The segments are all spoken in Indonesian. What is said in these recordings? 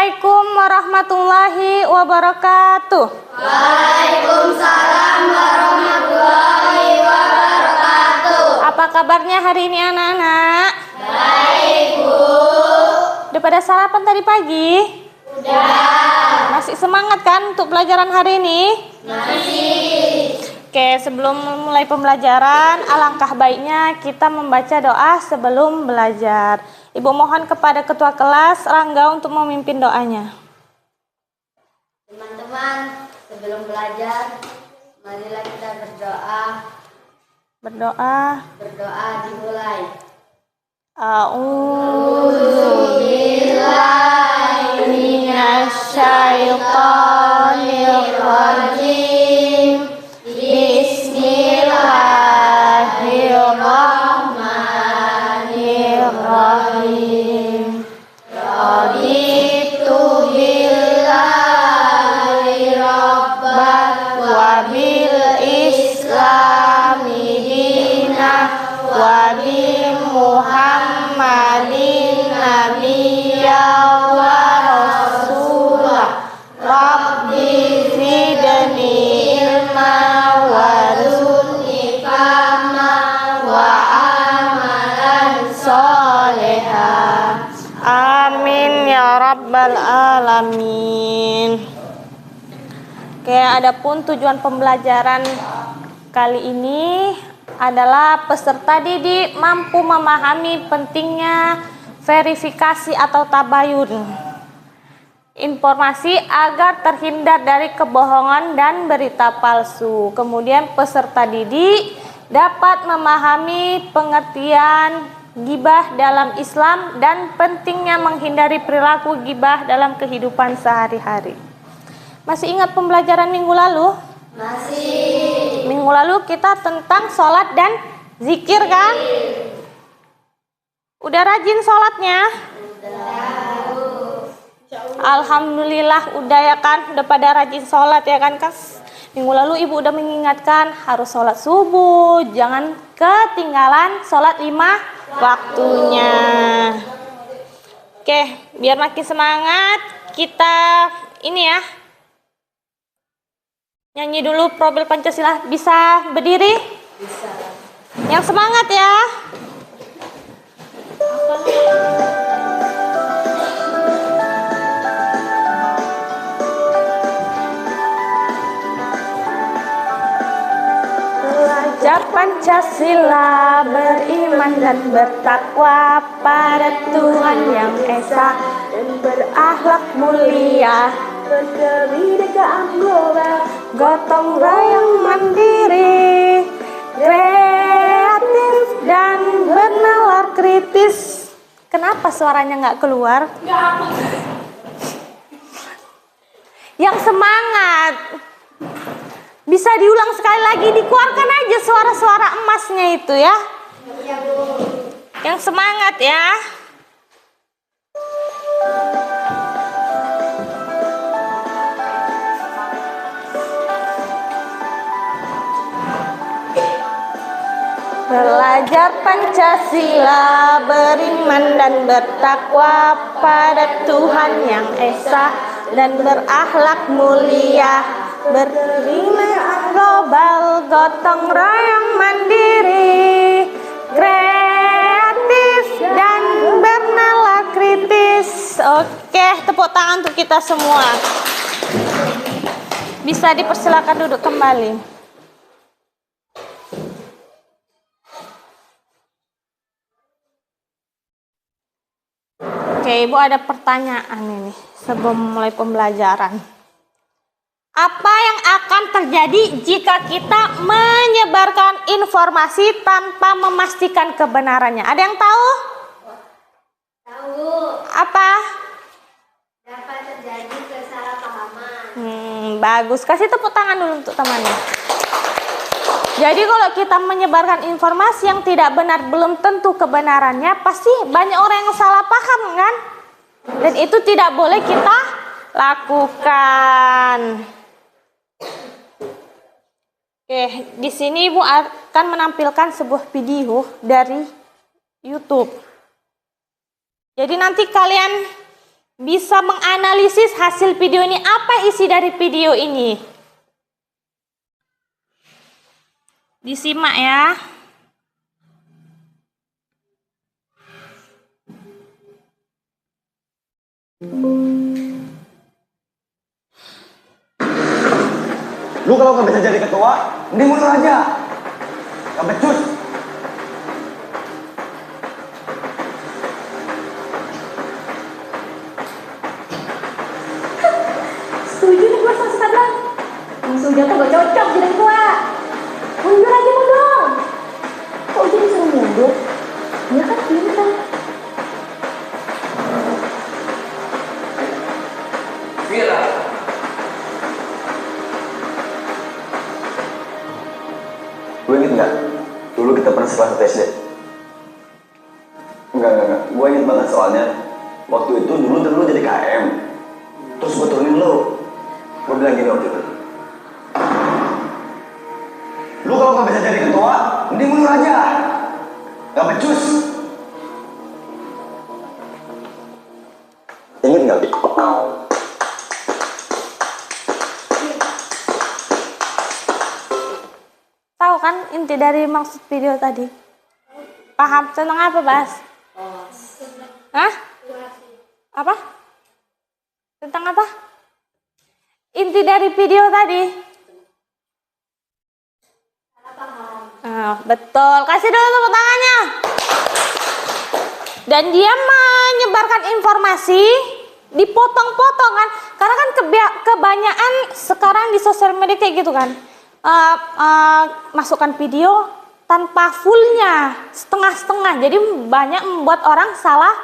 Assalamualaikum warahmatullahi wabarakatuh. Waalaikumsalam warahmatullahi wabarakatuh. Apa kabarnya hari ini anak-anak? Baik, Bu. Udah pada sarapan tadi pagi? Udah. Masih semangat kan untuk pelajaran hari ini? Masih. Oke, sebelum mulai pembelajaran, alangkah baiknya kita membaca doa sebelum belajar. Ibu mohon kepada ketua kelas Rangga untuk memimpin doanya. Teman-teman, sebelum belajar, marilah kita berdoa. Berdoa dimulai. A'udzu billahi minasyaitonir rajim. Bismillahirrahmanirrahim. Raditu billahi rabban wa bil islami dinah wa bi Muhammadin nabiyya wa rasulah. Rabbi zidni ilma warzuqni fahma wa amalan sholihah. Amin ya rabbal alamin. Oke, adapun tujuan pembelajaran kali ini adalah peserta didik mampu memahami pentingnya verifikasi atau tabayun informasi agar terhindar dari kebohongan dan berita palsu. Kemudian peserta didik dapat memahami pengertian gibah dalam Islam dan pentingnya menghindari perilaku gibah dalam kehidupan sehari-hari. Masih ingat pembelajaran minggu lalu? Masih. Minggu lalu kita tentang sholat dan zikir kan? Udah rajin sholatnya? Alhamdulillah udah ya kan, udah pada rajin sholat ya kan Kas. Minggu lalu ibu udah mengingatkan harus sholat subuh, jangan ketinggalan sholat 5 waktunya. Oke, biar makin semangat kita ini ya, nyanyi dulu Profil Pancasila. Bisa berdiri? Bisa. Yang semangat ya. Belajar Pancasila, beriman dan bertakwa pada Tuhan yang Esa, dan berakhlak mulia, berkebinekaan global, gotong royong mandiri, kreatif dan bernalar kritis. Kenapa suaranya nggak keluar? Yang semangat. Bisa diulang sekali lagi, dikeluarkan aja suara-suara emasnya itu ya. Yang semangat ya. Belajar Pancasila, beriman dan bertakwa pada Tuhan yang Esa, dan berakhlak mulia, berkebinekaan global, gotong royong mandiri, kreatif dan bernalar kritis. Oke, tepuk tangan untuk kita semua. Bisa dipersilakan duduk kembali. Oke, Ibu ada pertanyaan ini sebelum mulai pembelajaran. Apa yang akan terjadi jika kita menyebarkan informasi tanpa memastikan kebenarannya? Ada yang tahu? Tahu. Apa? Dapat terjadi kesalahpahaman. Bagus. Kasih tepuk tangan dulu untuk temannya. Jadi kalau kita menyebarkan informasi yang tidak benar, belum tentu kebenarannya, pasti banyak orang yang salah paham kan? Dan itu tidak boleh kita lakukan. Oke, di sini Ibu akan menampilkan sebuah video dari YouTube. Jadi nanti kalian bisa menganalisis hasil video ini. Apa isi dari video ini? Disimak ya. Lu kalau nggak bisa jadi ketua, mending mundur aja. Gak becus. Setuju nih gue sama si Tablang. Yang Suja tuh gak cocok jadi ketua. Mundur aja mundur. Kok Uja disuruh mundur? Dia kan pintar. Vira. Lu inget nggak? Dulu kita pernah sekelas SD. Enggak. Gue inget banget soalnya. Waktu itu dulu lu jadi KM. Terus gue turunin lu. Gue bilang gini waktu itu. Lu kalau nggak bisa jadi ketua, mending mundur aja. Gak becus. Ingat nggak? Tahu kan inti dari maksud video tadi? Paham tentang apa, Bas? Hah? Apa? Tentang apa? Inti dari video tadi? Betul. Kasih dulu tepuk tangannya. Dan dia menyebarkan informasi dipotong-potong kan? Karena kan kebanyakan sekarang di sosial media kayak gitu kan. Masukkan video tanpa fullnya, setengah-setengah. Jadi banyak membuat orang salah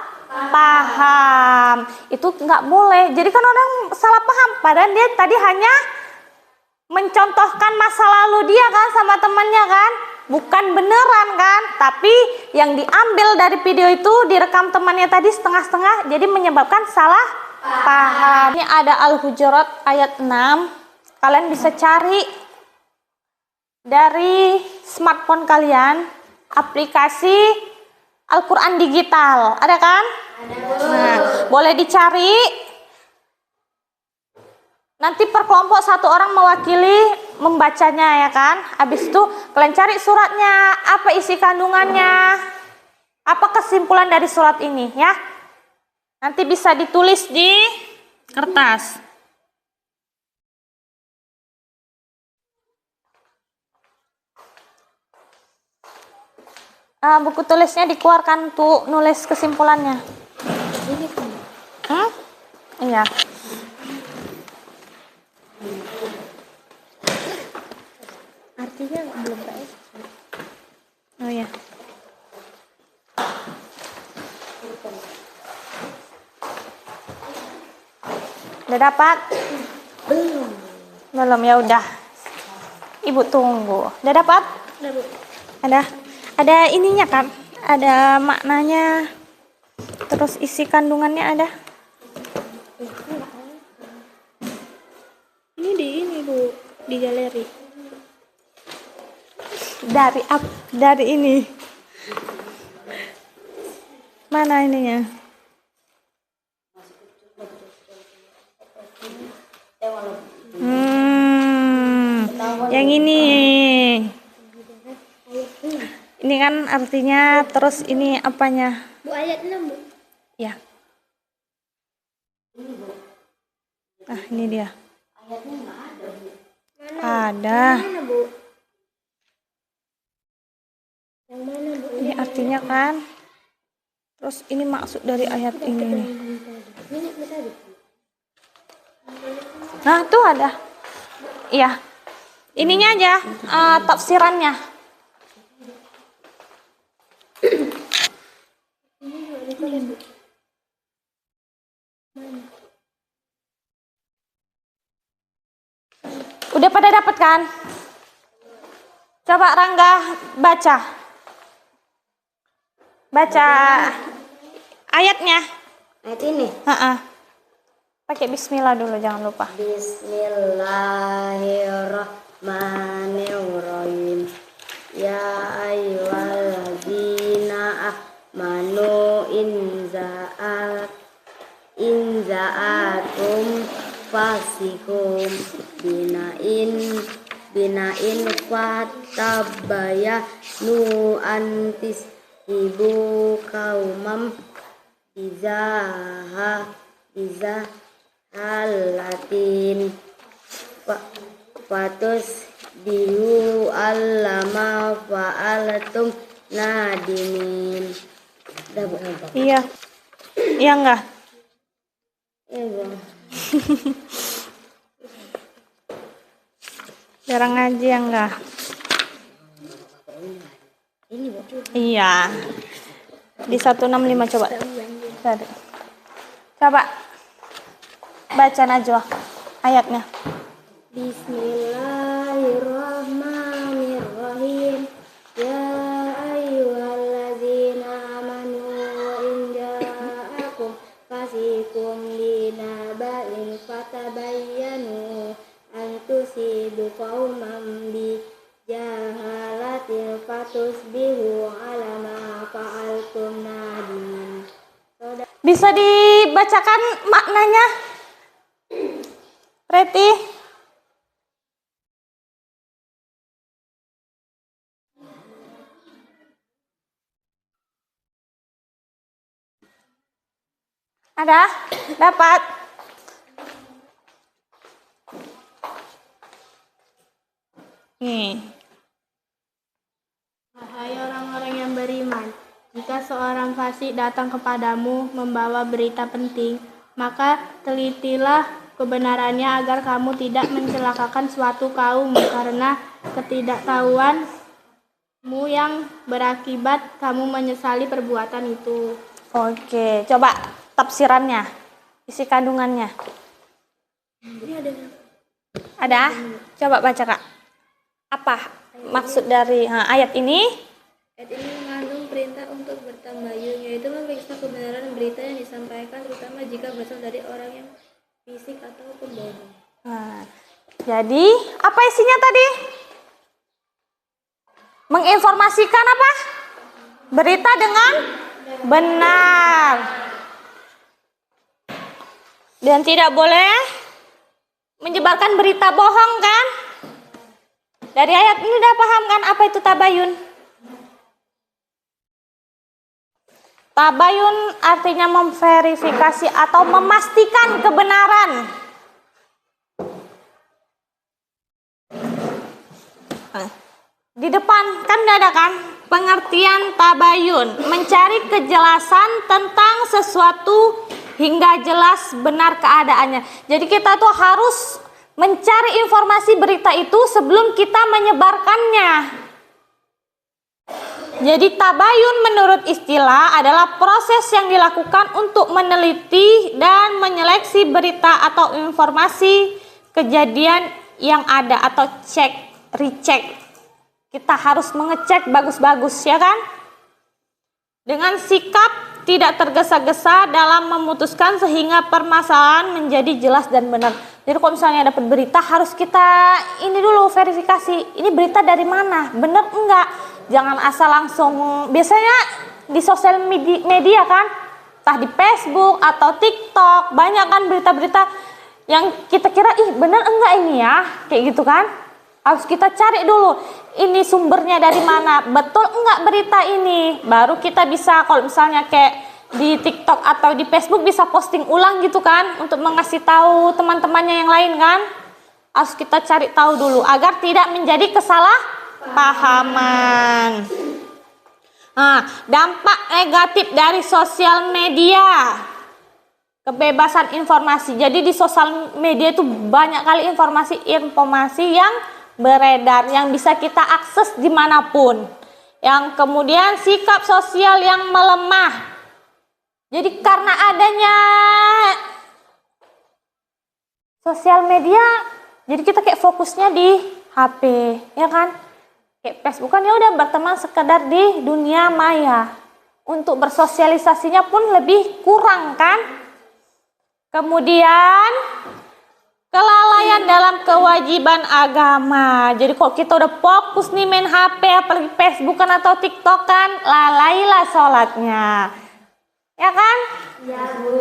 paham. Itu nggak boleh. Jadi kan orang salah paham. Padahal dia tadi hanya mencontohkan masa lalu dia kan sama temannya kan. Bukan beneran kan. Tapi yang diambil dari video itu direkam temannya tadi setengah-setengah. Jadi menyebabkan salah paham. Ini ada Al-Hujurat ayat 6. Kalian bisa cari dari smartphone kalian aplikasi Al-Quran digital, ada kan? Ada. Nah, boleh dicari. Nanti per kelompok satu orang mewakili membacanya ya kan? Habis itu kalian cari suratnya, apa isi kandungannya, apa kesimpulan dari surat ini ya? Nanti bisa ditulis di kertas. Buku tulisnya dikeluarkan tuh nulis kesimpulannya. Iya. Artinya belum tahu. Oh ya. Udah dapat? Belum ya udah. Ibu tunggu. Udah dapat? Udah, Bu. Ada ininya kan? Ada maknanya. Terus isi kandungannya ada. Ini Bu, di galeri. Dari ini. Mana ininya? Yang ini. Ini kan artinya, terus ini apanya? Bu, ayat 6, Bu. Ya. Nah, ini dia. Ayatnya nggak ada, Bu. Ada. Mana, Bu? Yang mana, Bu? Ini artinya kan. Terus ini maksud dari ayat ini nih. Ini tadi. Nah, tuh ada. Iya. Ininya aja, tafsirannya. Udah pada dapat kan? Coba Rangga baca. Baca ayatnya. Ayat ini. Pakai bismillah dulu, jangan lupa. Bismillahirrahmanirrahim. Ya ayyuhalladzina amanu in ja'akum fasikum binain fatabayanu antis ibu kaumam iza halatin fatus bihu allama fa'alatum nadimin. Iya. Iya enggak? Iya, Bang. Jarang ngaji ya enggak? Ini, Bang. Iya. Di 165 coba. Tadi. Coba. Baca Najwa ayatnya. Bismillahirrahmanirrahim. Ya ayyuhalladzina amanu in ja'akum fasikum binaba'in fatabayyanu an tusibu qauman bi jahalatin fatusbihu ala ma fa'altum nadimin. Bisa dibacakan maknanya? Preti? Ada? Dapat? Nih. Wahai orang-orang yang beriman, jika seorang fasik datang kepadamu membawa berita penting, maka telitilah kebenarannya agar kamu tidak mencelakakan suatu kaum karena ketidaktahuanmu yang berakibat kamu menyesali perbuatan itu. Oke, coba tafsirannya, isi kandungannya. Ada? Coba baca, Kak. Apa maksud dari ayat ini? Ayat ini mengandung perintah untuk bertabayun, yaitu memeriksa kebenaran berita yang disampaikan, terutama jika berasal dari orang yang fisik atau pembohong. Nah, jadi apa isinya tadi? Menginformasikan apa? Berita dengan benar. Dan tidak boleh menyebarkan berita bohong, kan? Dari ayat ini udah paham kan apa itu tabayun? Tabayun artinya memverifikasi atau memastikan kebenaran. Di depan kan ada kan pengertian tabayun, mencari kejelasan tentang sesuatu hingga jelas benar keadaannya. Jadi kita tuh harus mencari informasi berita itu sebelum kita menyebarkannya. Jadi tabayun menurut istilah adalah proses yang dilakukan untuk meneliti dan menyeleksi berita atau informasi kejadian yang ada atau recheck. Kita harus mengecek bagus-bagus, ya kan? Dengan sikap tidak tergesa-gesa dalam memutuskan sehingga permasalahan menjadi jelas dan benar. Jadi kalau misalnya dapat berita harus kita ini dulu verifikasi. Ini berita dari mana? Benar enggak? Jangan asal langsung. Biasanya di sosial media kan, entah di Facebook atau TikTok, banyak kan berita-berita yang kita kira benar enggak ini ya? Kayak gitu kan? Harus kita cari dulu, ini sumbernya dari mana, betul enggak berita ini, baru kita bisa kalau misalnya kayak di TikTok atau di Facebook bisa posting ulang gitu kan, untuk mengasih tahu teman-temannya yang lain kan, harus kita cari tahu dulu agar tidak menjadi kesalahpahaman. Nah, dampak negatif dari sosial media, kebebasan informasi. Jadi di sosial media itu banyak kali informasi yang beredar yang bisa kita akses dimanapun. Yang kemudian sikap sosial yang melemah. Jadi karena adanya sosial media, jadi kita kayak fokusnya di HP, ya kan? Kayak Facebook kan ya udah berteman sekedar di dunia maya. Untuk bersosialisasinya pun lebih kurang kan? Kemudian kelalaian dalam kewajiban agama. Jadi kalau kita udah fokus nih main HP, apalagi Facebookan atau TikTokan, lalailah sholatnya. Ya kan? Ya, Bu.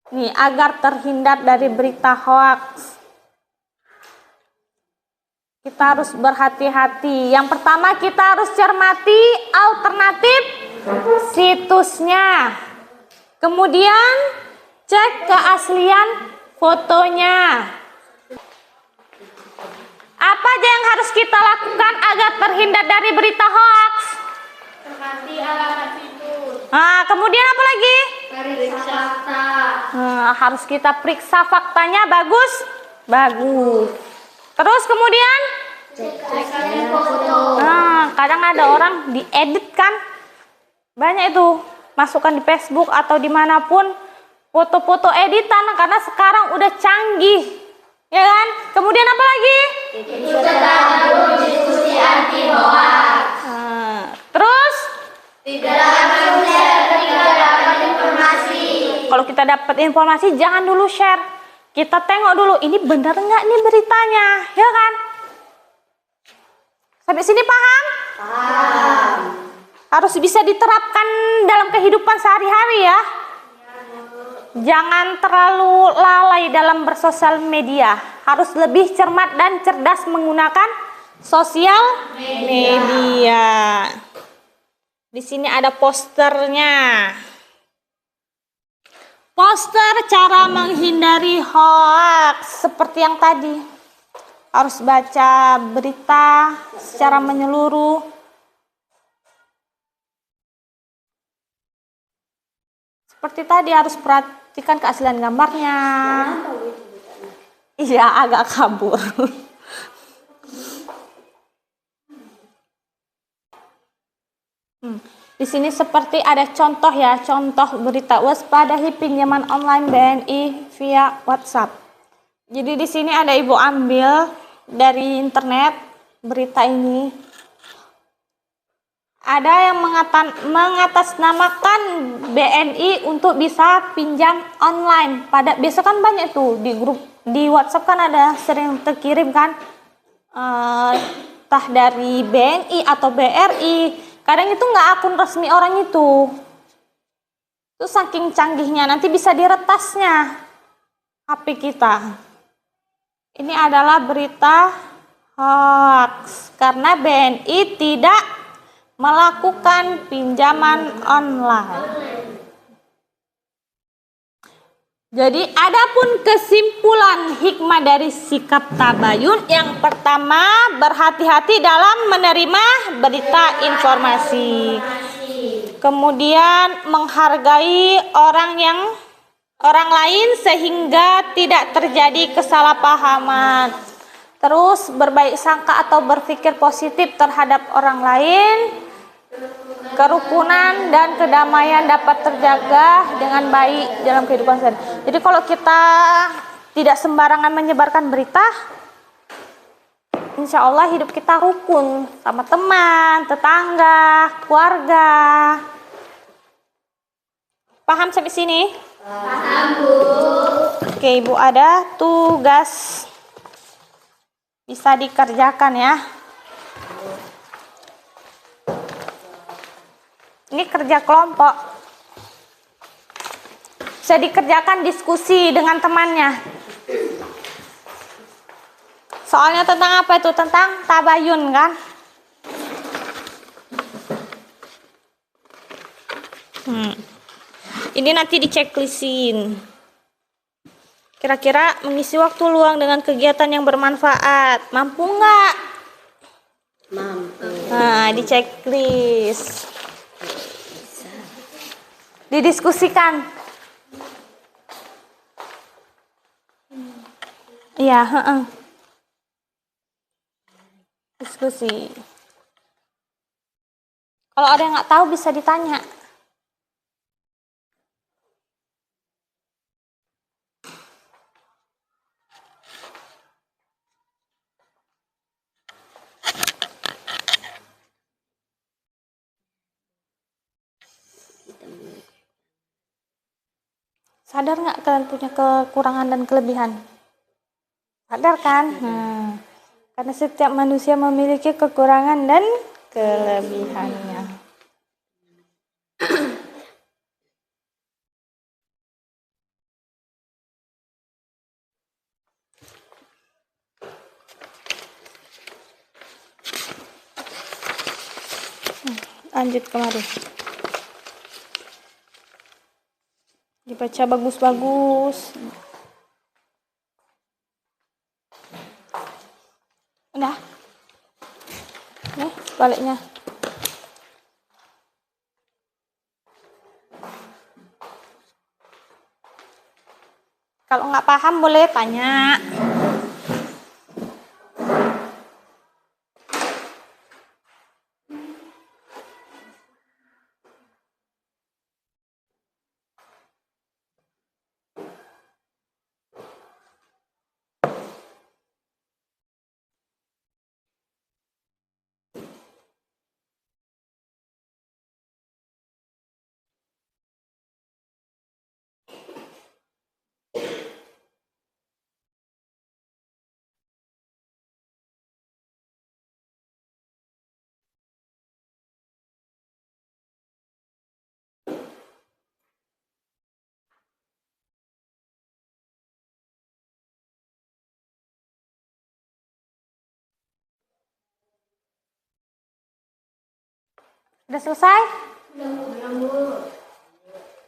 Nih, agar terhindar dari berita hoaks, kita harus berhati-hati. Yang pertama, kita harus cermati alternatif situsnya. Kemudian, cek keaslian fotonya. Apa aja yang harus kita lakukan agar terhindar dari berita hoax? Cermati alamat situs. Nah, kemudian apa lagi? Periksa fakta. Harus kita periksa faktanya bagus. Terus kemudian? Cek foto. Nah, kadang ada orang diedit kan? Banyak itu, masukkan di Facebook atau dimanapun foto-foto editan karena sekarang udah canggih, ya kan? Kemudian apa lagi? Ikutan alur diskusi anti hoax. Terus? Tidak men-share ketika dapat informasi. Kalau kita dapat informasi jangan dulu share. Kita tengok dulu ini benar nggak nih beritanya, ya kan? Sampai sini paham? Paham. Harus bisa diterapkan dalam kehidupan sehari-hari ya. Jangan terlalu lalai dalam bersosial media. Harus lebih cermat dan cerdas menggunakan sosial media. Di sini ada posternya. Poster cara menghindari hoax seperti yang tadi. Harus baca berita secara menyeluruh. Seperti tadi harus perhatikan keaslian gambarnya. Iya, agak kabur. Di sini seperti ada contoh ya, contoh berita waspadahi pinjaman online BNI via WhatsApp. Jadi di sini ada ibu ambil dari internet berita ini. Ada yang mengatasnamakan BNI untuk bisa pinjam online. Biasa kan banyak tuh di grup di WhatsApp kan ada sering terkirim kan, entah dari BNI atau BRI. Kadang itu nggak akun resmi orang itu. Itu saking canggihnya nanti bisa diretasnya HP kita. Ini adalah berita hoax karena BNI tidak melakukan pinjaman online. Jadi adapun kesimpulan hikmah dari sikap tabayun, yang pertama berhati-hati dalam menerima berita informasi. Kemudian menghargai orang lain sehingga tidak terjadi kesalahpahaman. Terus berbaik sangka atau berpikir positif terhadap orang lain. Kerukunan dan kedamaian dapat terjaga dengan baik dalam kehidupan sehari. Jadi kalau kita tidak sembarangan menyebarkan berita, insya Allah hidup kita rukun sama teman, tetangga, keluarga. Paham sampai sini? Paham, Bu. Oke, Ibu ada tugas bisa dikerjakan ya. Ini kerja kelompok. Bisa dikerjakan diskusi dengan temannya. Soalnya tentang apa itu? Tentang tabayun kan? Ini nanti dichecklistin. Kira-kira mengisi waktu luang dengan kegiatan yang bermanfaat. Mampu nggak? Mampu. Nah, di checklist. Didiskusikan. Iya, diskusi. Kalau ada yang nggak tahu bisa ditanya. Sadar nggak kalian punya kekurangan dan kelebihan? Sadar kan? Karena setiap manusia memiliki kekurangan dan kelebihannya. Lanjut kemari. Dibaca bagus-bagus. Udah. Nih, sebaliknya. Kalau nggak paham boleh tanya. Udah selesai?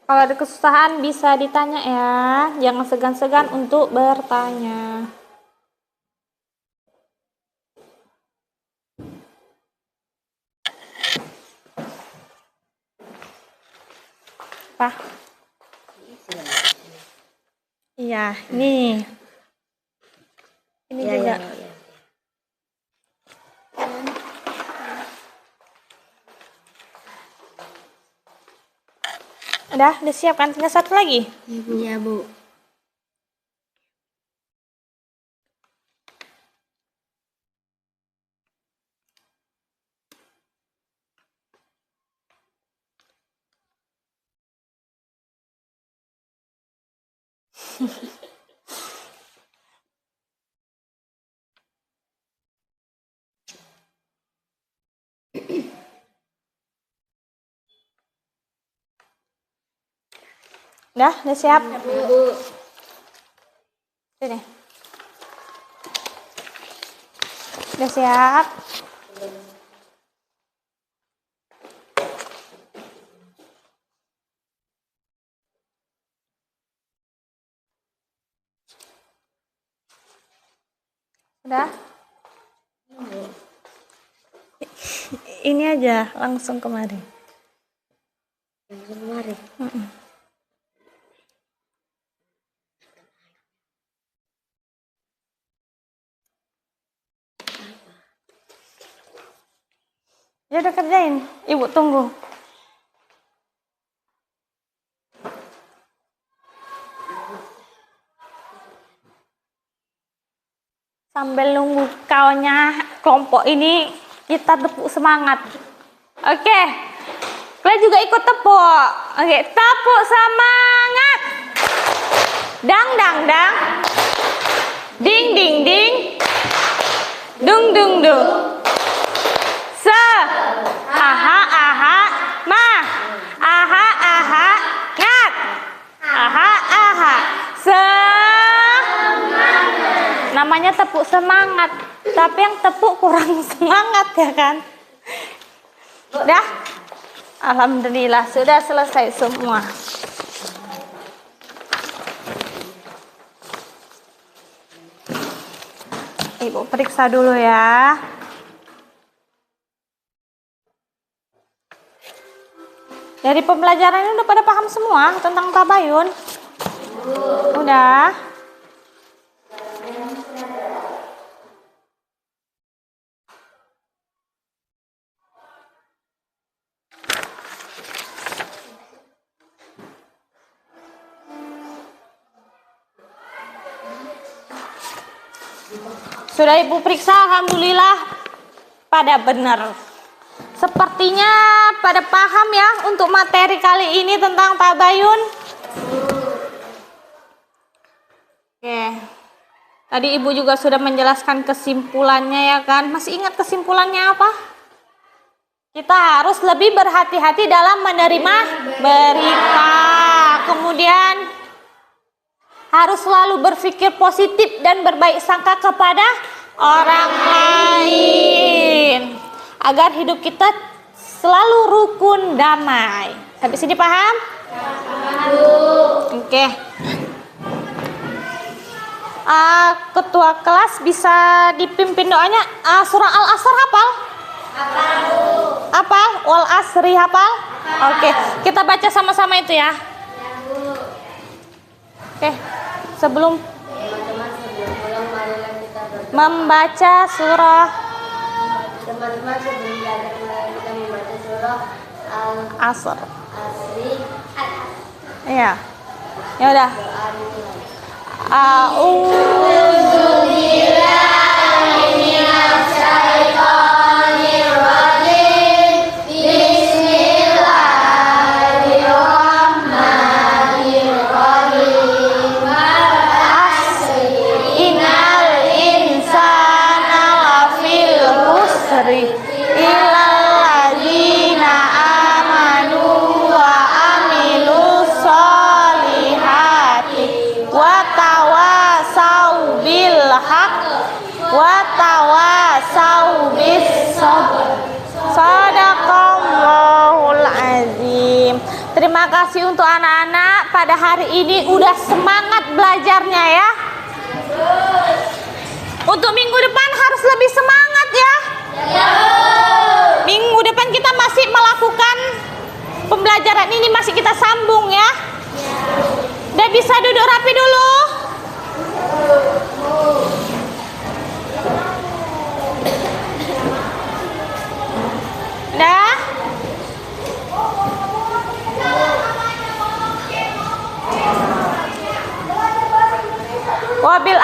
Kalau ada kesusahan bisa ditanya ya. Jangan segan-segan untuk bertanya. Apa? Iya, nih. Ini juga. Udah siap kan? Tinggal satu lagi. Iya, Bu. Udah siap? Bu. Sini. Udah siap? Udah? Ini aja, langsung kemari. Langsung mari. Ya udah kerjain, Ibu tunggu. Sambil nunggu kawannya kelompok ini, kita tepuk semangat. Oke, kalian juga ikut tepuk. Oke, tepuk semangat. Dang dang dang. Ding ding ding. Dung dung dung. Aha aha ma. Aha aha ngat. Aha aha namanya tepuk semangat, tapi yang tepuk kurang semangat ya kan. Udah? Alhamdulillah sudah selesai semua. Ibu periksa dulu ya. Dari pembelajaran ini udah pada paham semua tentang tabayun? Udah? Sudah Ibu periksa, alhamdulillah pada benar. Sepertinya pada paham ya untuk materi kali ini tentang tabayun. Oke. Tadi Ibu juga sudah menjelaskan kesimpulannya ya kan. Masih ingat kesimpulannya apa? Kita harus lebih berhati-hati dalam menerima berita. Kemudian harus selalu berpikir positif dan berbaik sangka kepada orang lain, agar hidup kita selalu rukun damai. Sampai sini paham? Oke. Ketua kelas bisa dipimpin doanya. Surah Al-Asr hafal? Hafal? Wal asri hafal? Oke, kita baca sama-sama itu ya. Oke, sebelum membaca surah Teman-teman sebelum belajar mulai kita membaca surah Asr. Al-Asri. Iya. Ya udah. Illalladzina amanu wa amilus solihati wa tawasau bil haq wa tawasau bis sabr. Sadaqallahul azim. Terima kasih untuk anak-anak pada hari ini udah semangat belajarnya ya. Untuk minggu depan harus lebih semangat ya. Minggu depan kita masih melakukan pembelajaran ini, masih kita sambung ya. Udah bisa duduk rapi dulu. Dah. Wabil